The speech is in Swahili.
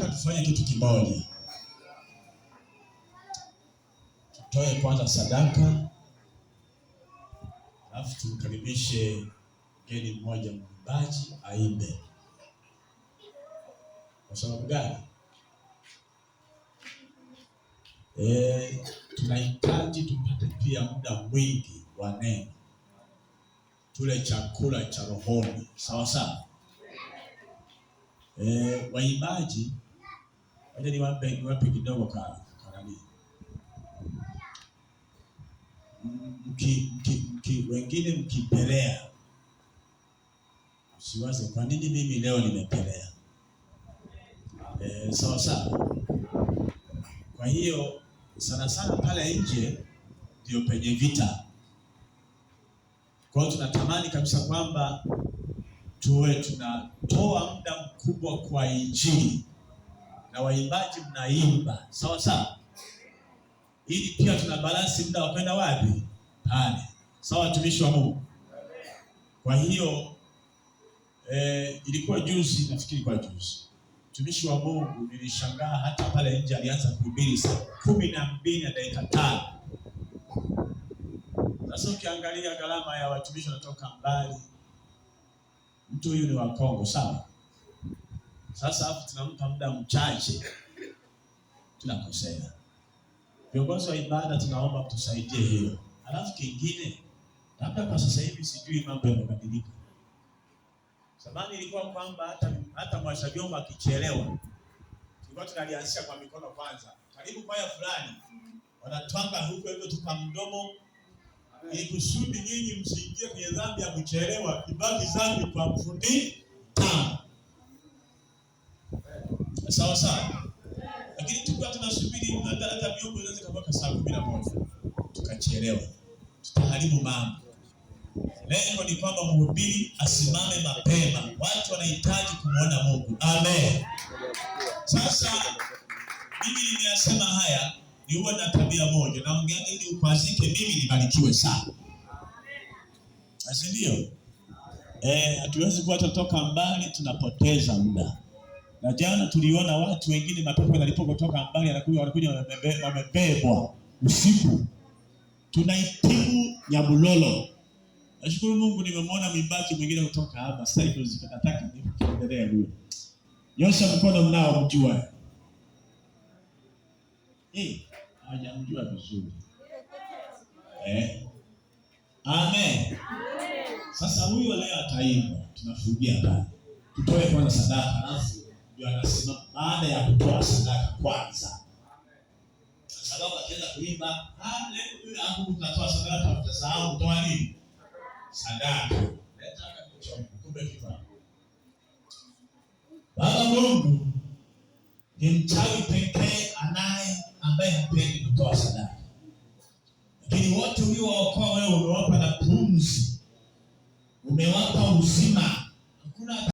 Nataka tufanye kitu kimoja. Tutoe kwanza sadaka, alafu tumkaribishe mgeni mmoja mwimbaji aimbe. Kwa sababu gani? Tunahitaji tupate pia muda mwingi wa neno, tule chakula cha rohoni, sawa sawa. Waimbaji, wacha niwape kidogo kanani. Wengine mkipelea, usiwaze kwa nini mimi leo nimepelea. Sawa sawa. Kwa hiyo sana sana pale nje ndio penye vita. Kwa hiyo tunatamani kabisa kwamba tuwe tunatoa muda mkubwa kwa Injili na waimbaji mnaimba, sawa sawa, ili pia tuna balance muda wa kwenda wapi pale, sawa watumishi wa Mungu. Kwa hiyo ilikuwa juzi, nafikiri kwa juzi, mtumishi wa Mungu nilishangaa hata pale nje alianza kuhubiri saa 12:05. Sasa ukiangalia gharama ya watumishi wanatoka mbali, mtu huyu ni wa Kongo, sawa. Sasa hapo tunampa muda mchache, tunakosea. Viongozi wa ibada tunaomba tusaidie hilo. Alafu kingine, labda kwa sasa hivi sijui mambo yamebadilika. Zamani ilikuwa kwamba hata mwasha vyombo akichelewa, tulikuwa tunalianzisha kwa mikono kwanza. Karibu kwaya fulani, wanatwanga huko hivyo tupa mdomo, ili kusudi nyinyi msiingie kwenye dhambi ya kuchelewa, ibaki dhambi kwa mfundi tano. Sawa sawa. Lakini tulikuwa tunasubiri hata vyombo vianze kabla saa 11. Tukachelewa. Tutaharibu mambo. Lengo ni kwamba mhubiri asimame mapema. Watu wanahitaji kumuona Mungu. Amen. Sasa mimi nimeyasema haya, ni huwa na tabia moja, naongea ili upazike mimi nibarikiwe sana. Ndio. Hatuwezi kuwa tutoka mbali tunapoteza muda. Na jana tuliona watu wengine mapepo yalipotoka mbali wanakuja wamebebwa usiku. Tunahitimu Nyabulolo. Nashukuru Mungu nimemwona mwimbaji mwingine kutoka hapa. Sasa hizo zikataka niendelee huyo. Nyosha mkono mnao mjua. Hajamjua vizuri. Amen. Sasa huyo leo ataimba, tunafugia pale. Tutoe kwanza sadaka, alafu ndio anasema baada ya kutoa sadaka kwanza. Sababu akianza kuimba, leo hapo tunatoa sadaka, tutasahau kutoa nini? Sadaka. Leta hata kuchoma, kumbe kifa. Baba Mungu ni mchawi pekee ambaye hapendi kutoa sadaka. Lakini wote uliowaokoa wewe umewapa na pumzi, umewapa uzima.